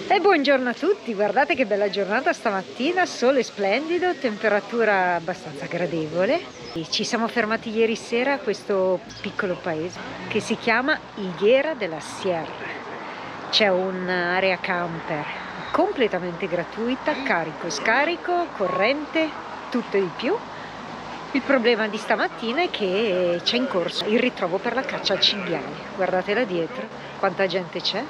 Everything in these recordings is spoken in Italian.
E buongiorno a tutti, guardate che bella giornata stamattina, sole splendido, temperatura abbastanza gradevole. Ci siamo fermati ieri sera a questo piccolo paese che si chiama Higuera de la Sierra. C'è un'area camper completamente gratuita, carico, scarico, corrente, tutto e di più. Il problema di stamattina è che c'è in corso il ritrovo per la caccia al cinghiale. Guardatela dietro, quanta gente c'è.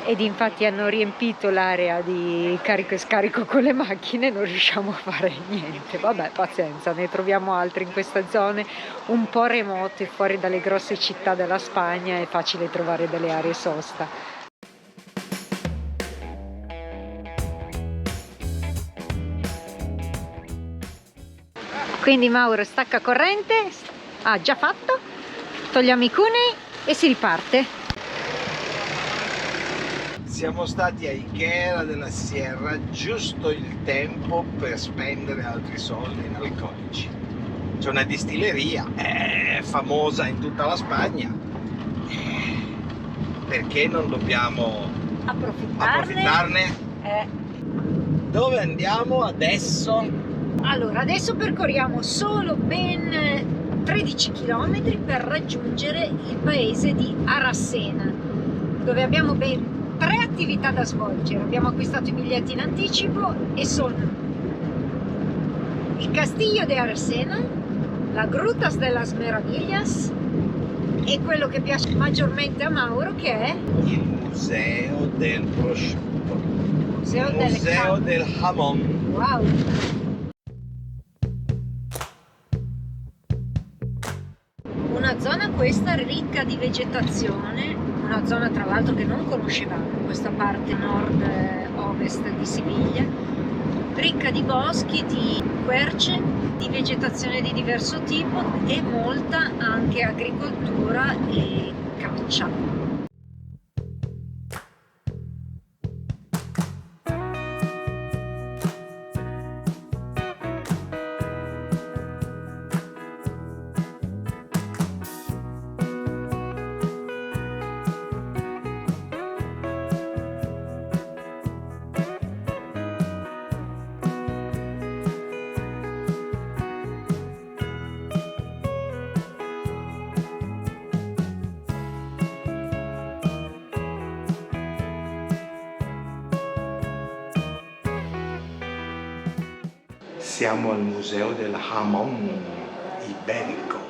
Ed infatti hanno riempito l'area di carico e scarico con le macchine, non riusciamo a fare niente. Vabbè, pazienza, ne troviamo altre in queste zone un po' remote, fuori dalle grosse città della Spagna, è facile trovare delle aree sosta. Quindi Mauro stacca corrente, ha già fatto, togliamo i cunei e si riparte. Siamo stati a Higuera della Sierra giusto il tempo per spendere altri soldi in alcolici. C'è una distilleria famosa in tutta la Spagna, perché non dobbiamo approfittarne? Dove andiamo adesso? Allora, adesso percorriamo solo ben 13 km per raggiungere il paese di Aracena, dove abbiamo ben 3 attività da svolgere. Abbiamo acquistato i biglietti in anticipo e sono il Castillo de Aracena, la Grutas de las Meravillas e quello che piace maggiormente a Mauro, che è il Museo del Prosciutto, Museo del Jamón. Wow! Una zona questa ricca di vegetazione, una zona tra l'altro che non conoscevamo, questa parte nord-ovest di Siviglia, ricca di boschi, di querce, di vegetazione di diverso tipo e molta anche agricoltura e caccia. Siamo al Museo del Jamón Iberico.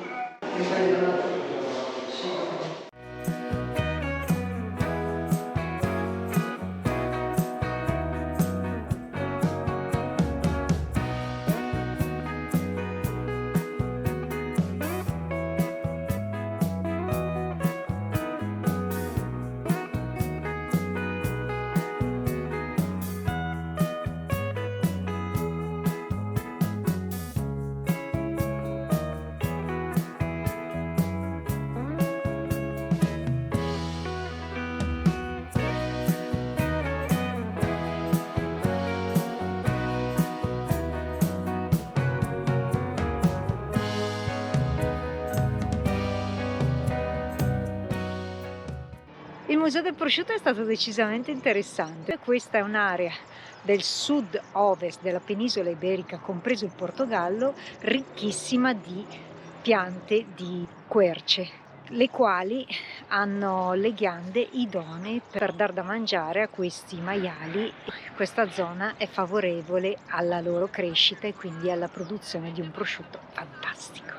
Il Museo del Prosciutto è stato decisamente interessante. Questa è un'area del sud-ovest della penisola iberica, compreso il Portogallo, ricchissima di piante di querce, le quali hanno le ghiande idonee per dar da mangiare a questi maiali. Questa zona è favorevole alla loro crescita e quindi alla produzione di un prosciutto fantastico.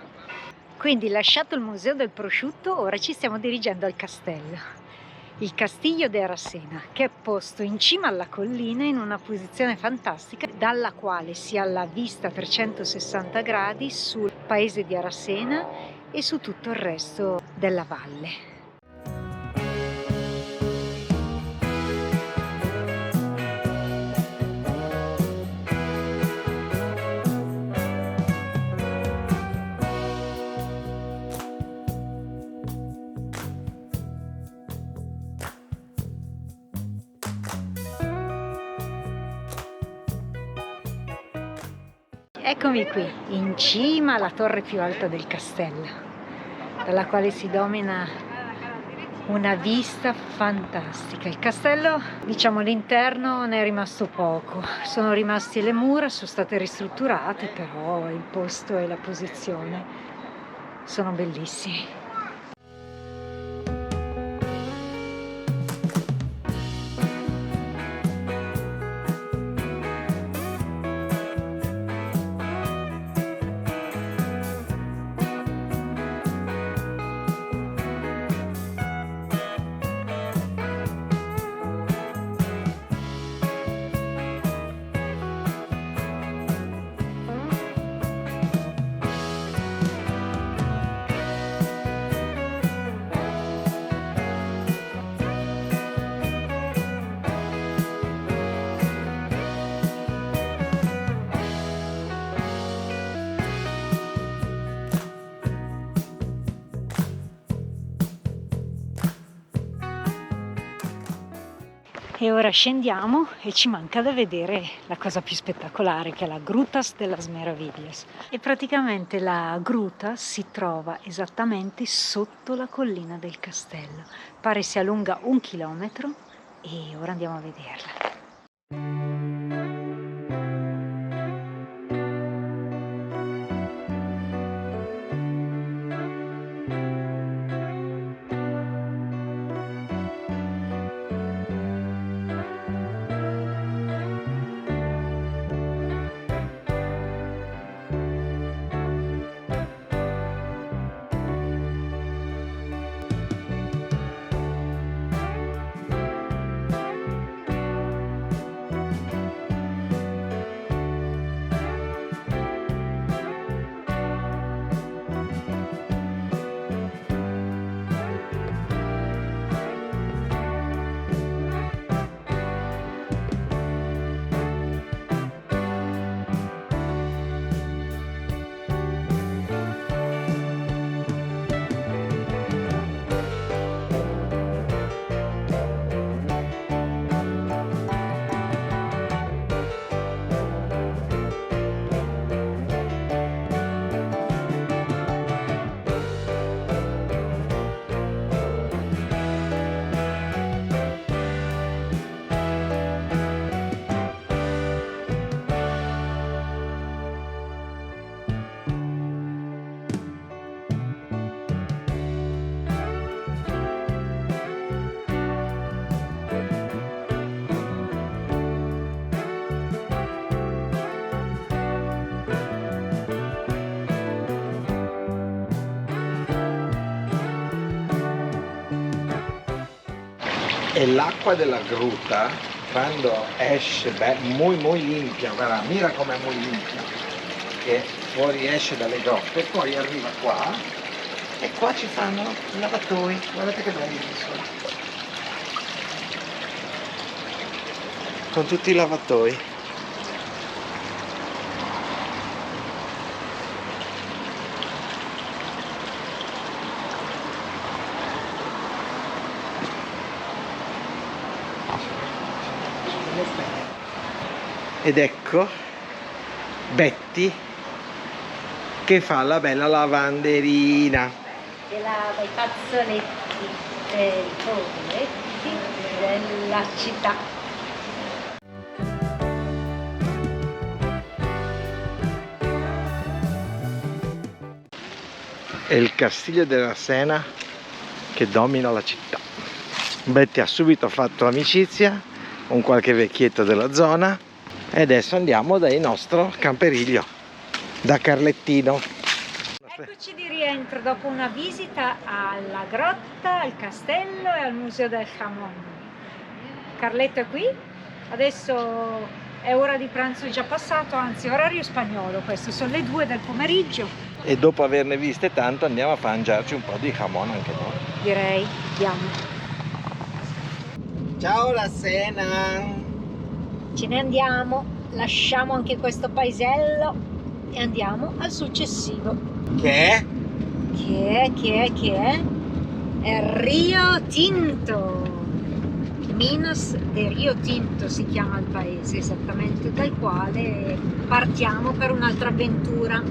Quindi, lasciato il Museo del Prosciutto, ora ci stiamo dirigendo al castello. Il Castillo de Aracena, che è posto in cima alla collina in una posizione fantastica, dalla quale si ha la vista a 360 gradi sul paese di Aracena e su tutto il resto della valle. Eccomi qui, in cima alla torre più alta del castello, dalla quale si domina una vista fantastica. Il castello, diciamo, l'interno ne è rimasto poco, sono rimasti le mura, sono state ristrutturate, però il posto e la posizione sono bellissimi. E ora scendiamo e ci manca da vedere la cosa più spettacolare, che è la Grutas de las Meravillas. E praticamente la gruta si trova esattamente sotto la collina del castello. Pare sia lunga 1 chilometro e ora andiamo a vederla. E l'acqua della gruta quando esce, muy limpia, guarda, mira com'è muy limpia, che fuori esce dalle grotte, poi arriva qua e qua ci fanno i lavatoi, guardate che belli sono, con tutti i lavatoi. Ed ecco Betty che fa la bella lavanderina. Che lava i fazzoletti e i coletti della città. È il Castiglio della Sena che domina la città. Betty ha subito fatto amicizia con qualche vecchietto della zona e adesso andiamo dal nostro camperiglio, da Carlettino. Eccoci di rientro dopo una visita alla grotta, al castello e al museo del jamon. Carletto è qui, adesso è ora di pranzo già passato, anzi orario spagnolo questo, sono le 2 del pomeriggio. E dopo averne viste tanto andiamo a mangiarci un po' di jamon anche noi. Direi, andiamo. Ciao la Sena! Ce ne andiamo, lasciamo anche questo paesello e andiamo al successivo. Che è? Che è? È Rio Tinto. Minas de Rio Tinto si chiama il paese, esattamente dal quale partiamo per un'altra avventura.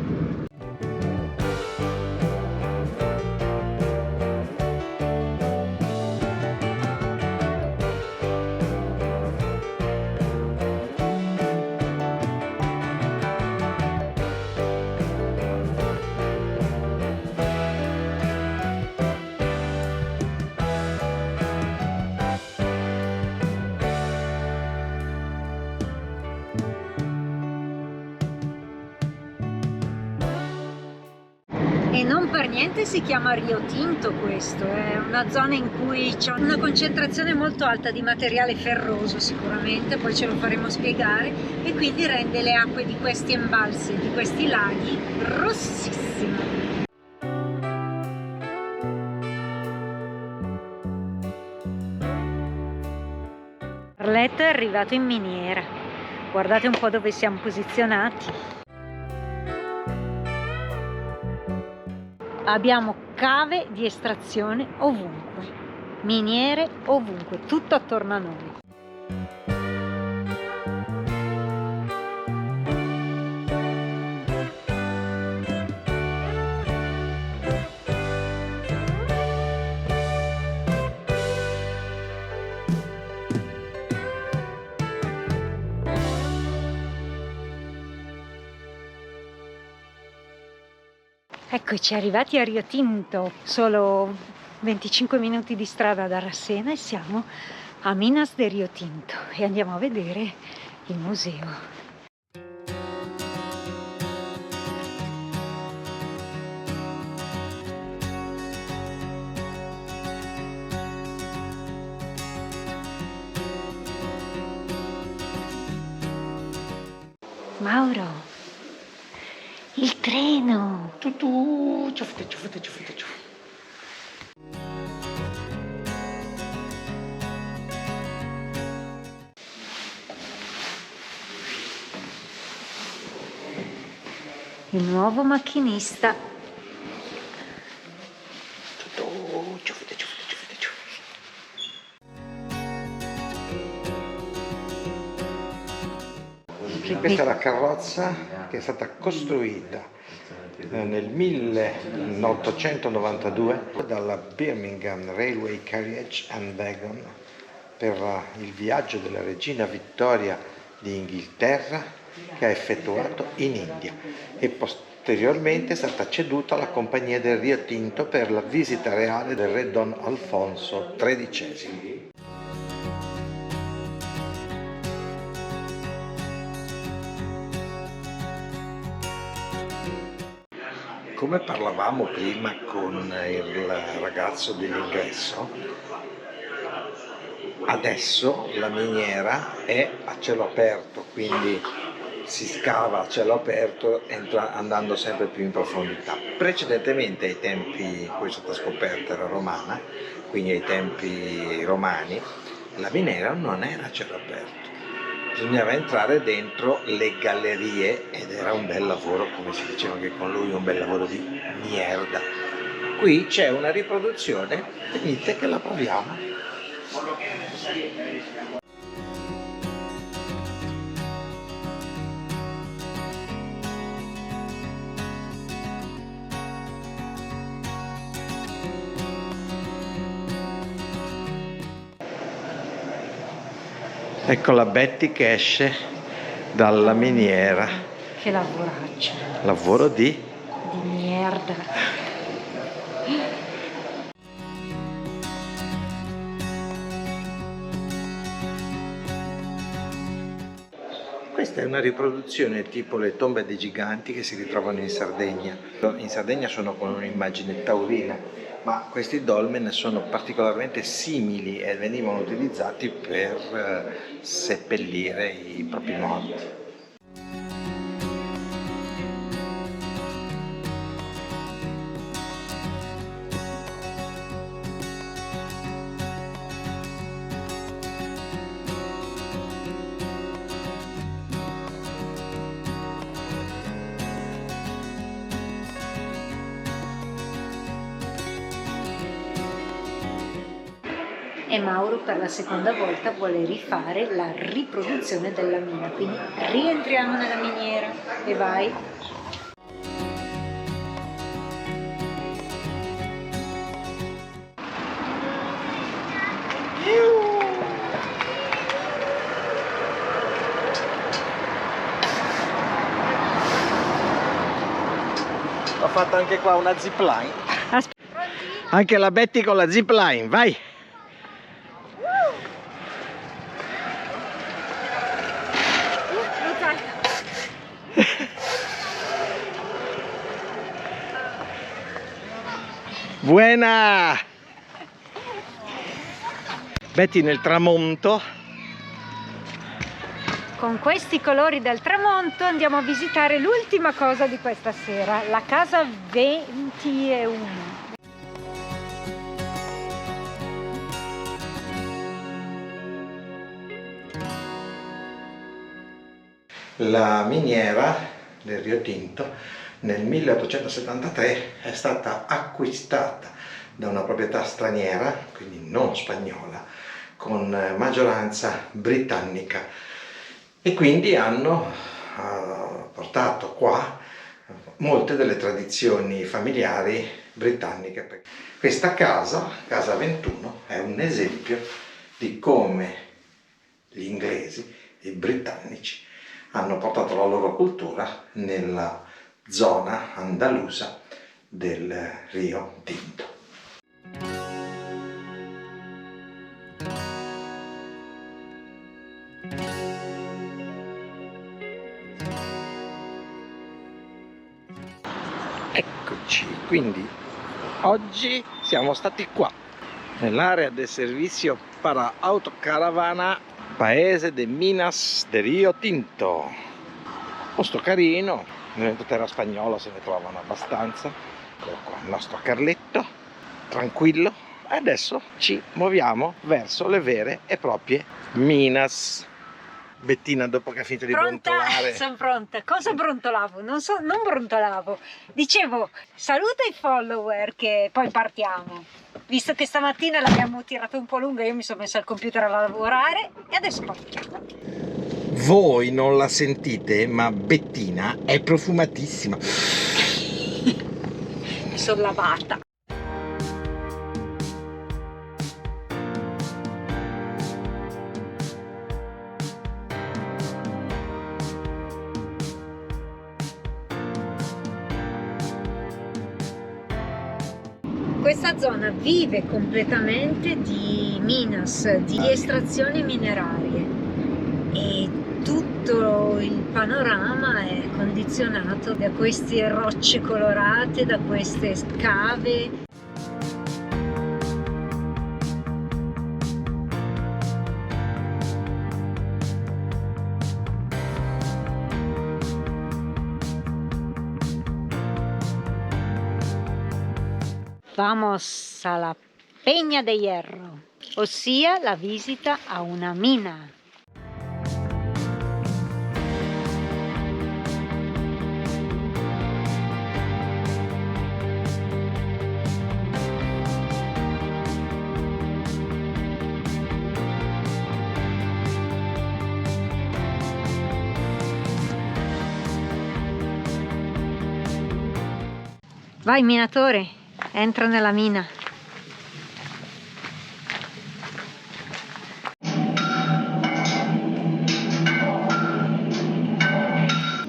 non per niente si chiama Rio Tinto questo, è una zona in cui c'è una concentrazione molto alta di materiale ferroso sicuramente, poi ce lo faremo spiegare, e quindi rende le acque di questi embalsi, di questi laghi, rossissime. Carletto è arrivato in miniera, guardate un po' dove siamo posizionati. Abbiamo cave di estrazione ovunque, miniere ovunque, tutto attorno a noi. Eccoci arrivati a Rio Tinto, solo 25 minuti di strada da Rassena e siamo a Minas de Rio Tinto e andiamo a vedere il museo. Mauro, il treno! Il nuovo macchinista. Questa è la carrozza che è stata costruita nel 1892 dalla Birmingham Railway Carriage and Wagon per il viaggio della regina Vittoria di Inghilterra, che ha effettuato in India, e posteriormente è stata ceduta alla Compagnia del Rio Tinto per la visita reale del re Don Alfonso XIII. Come parlavamo prima con il ragazzo dell'ingresso, adesso la miniera è a cielo aperto, quindi si scava a cielo aperto andando sempre più in profondità. Precedentemente, ai tempi, poi è stata scoperta, era romana, quindi ai tempi romani, la miniera non era a cielo aperto. Bisognava entrare dentro le gallerie ed era un bel lavoro, come si diceva anche con lui, un bel lavoro di merda. Qui c'è una riproduzione, venite che la proviamo. Ecco la Betty che esce dalla miniera. Che lavoraccio. Lavoro di merda. Questa è una riproduzione tipo le tombe dei giganti che si ritrovano in Sardegna. In Sardegna sono con un'immagine taurina, ma questi dolmen sono particolarmente simili e venivano utilizzati per seppellire i propri morti. E Mauro per la seconda volta vuole rifare la riproduzione della mina, quindi rientriamo nella miniera e vai. Ho fatto anche qua una zipline. Anche la Betty con la zipline, vai! Buena! Betty nel tramonto. Con questi colori del tramonto andiamo a visitare l'ultima cosa di questa sera, la casa 21. La miniera del Rio Tinto nel 1873 è stata acquistata da una proprietà straniera, quindi non spagnola, con maggioranza britannica, e quindi hanno portato qua molte delle tradizioni familiari britanniche. Questa casa 21, è un esempio di come gli inglesi, i britannici, hanno portato la loro cultura nella zona andalusa del Rio Tinto. Eccoci, quindi oggi siamo stati qua, nell'area del servizio para autocaravana Paese de Minas de Rio Tinto. Posto carino, nella terra spagnola se ne trovano abbastanza. Eccolo qua, il nostro Carletto, tranquillo. E adesso ci muoviamo verso le vere e proprie Minas. Bettina, dopo che ha finito di brontolare. Sono pronta. Cosa brontolavo? Non brontolavo. Dicevo, saluta i follower che poi partiamo. Visto che stamattina l'abbiamo tirata un po' lunga, io mi sono messa al computer a lavorare e adesso partiamo. Voi non la sentite, ma Bettina è profumatissima. Mi sono lavata. Questa zona vive completamente di minas, di estrazioni minerarie, e tutto il panorama è condizionato da queste rocce colorate, da queste cave. Vamos a la Peña de Hierro, ossia la visita a una mina. Vai minatore, entra nella mina.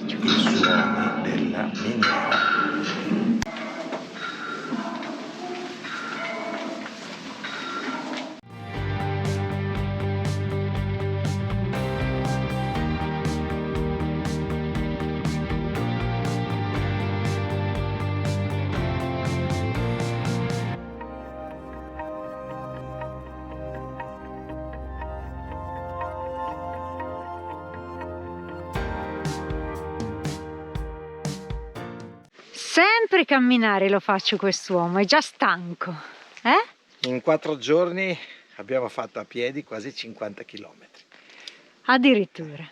Il suono della miniera. Sempre camminare lo faccio quest'uomo, è già stanco, eh? In 4 giorni abbiamo fatto a piedi quasi 50 km. Addirittura.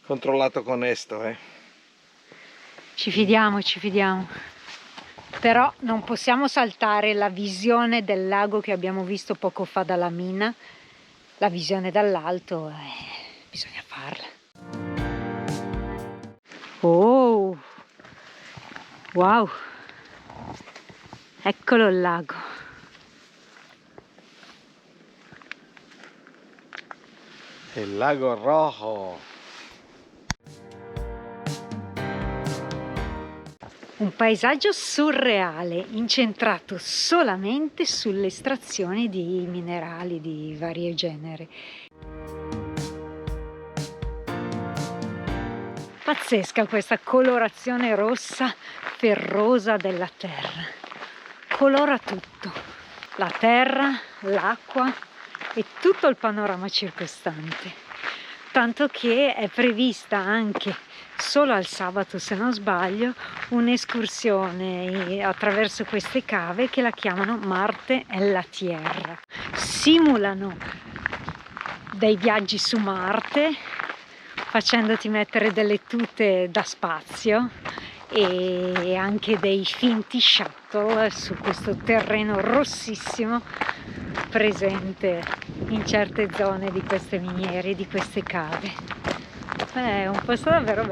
Controllato con Esto, Ci fidiamo, ci fidiamo. Però non possiamo saltare la visione del lago che abbiamo visto poco fa dalla mina. La visione dall'alto, bisogna farla. Oh! Wow! Eccolo il lago. Il lago Rojo. Un paesaggio surreale, incentrato solamente sull'estrazione di minerali di vario genere. Pazzesca questa colorazione rossa ferrosa della terra. colora tutto, la terra, l'acqua e tutto il panorama circostante, tanto che è prevista anche solo al sabato, se non sbaglio, un'escursione attraverso queste cave che la chiamano Marte e la Tierra. Simulano dei viaggi su Marte, facendoti mettere delle tute da spazio e anche dei finti shuttle su questo terreno rossissimo presente in certe zone di queste miniere, di queste cave. È un posto davvero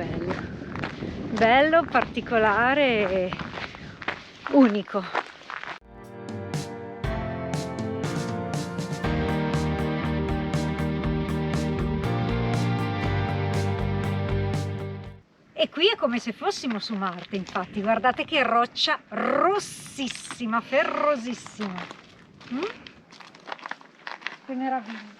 bello, particolare e unico. E qui è come se fossimo su Marte, infatti, guardate che roccia rossissima, ferrosissima. Che meraviglia!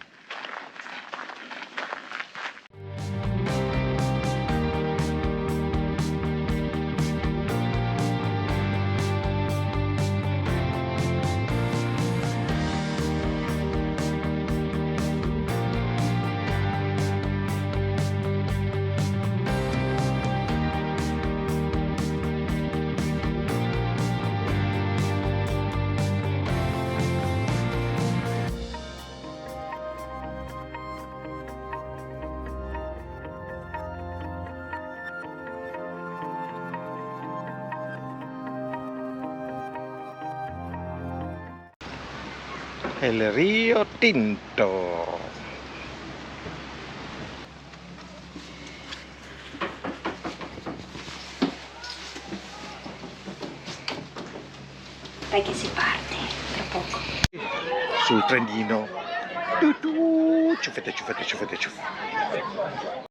Il Rio Tinto. Dai che si parte, tra poco. Sul trenino. Ciuffette, ciuffette, ciuffette, ciuffette.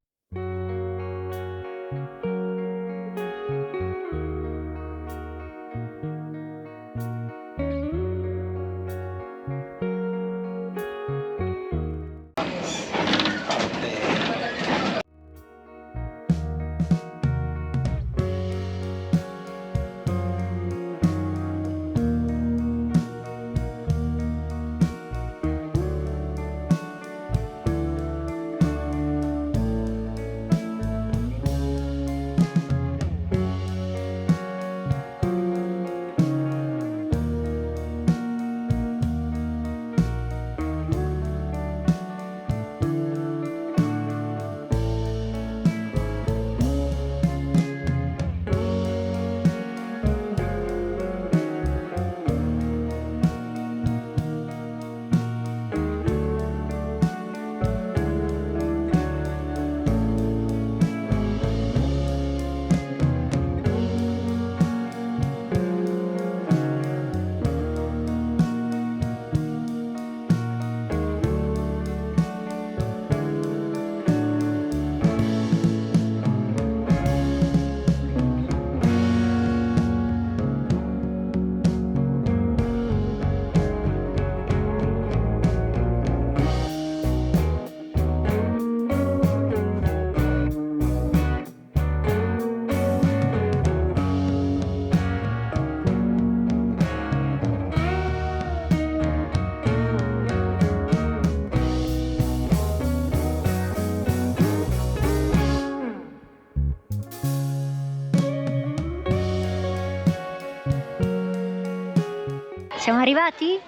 Siamo arrivati?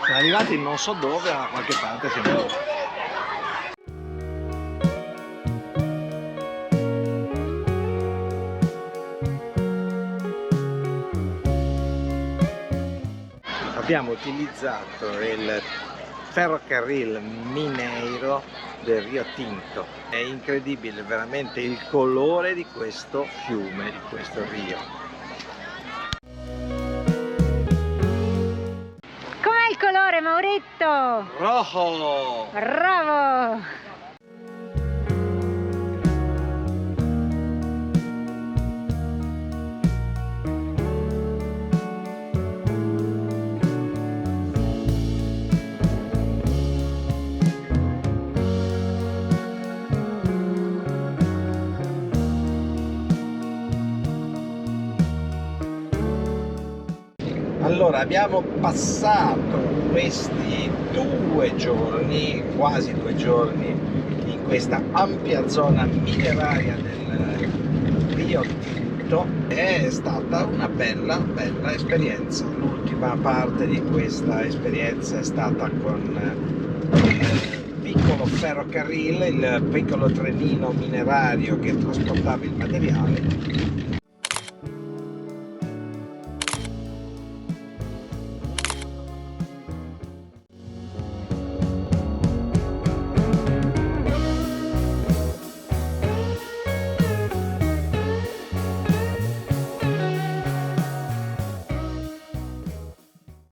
Siamo arrivati non so dove, ma a qualche parte siamo arrivati. Abbiamo utilizzato il ferrocarril Mineiro del Rio Tinto. È incredibile veramente il colore di questo fiume, di questo rio. Com'è il colore, Mauretto? Rojo! Bravo! Allora, abbiamo passato questi 2 giorni, quasi 2 giorni, in questa ampia zona mineraria del Rio Tinto. È stata una bella esperienza. L'ultima parte di questa esperienza è stata con il piccolo ferrocarrile, il piccolo trenino minerario che trasportava il materiale.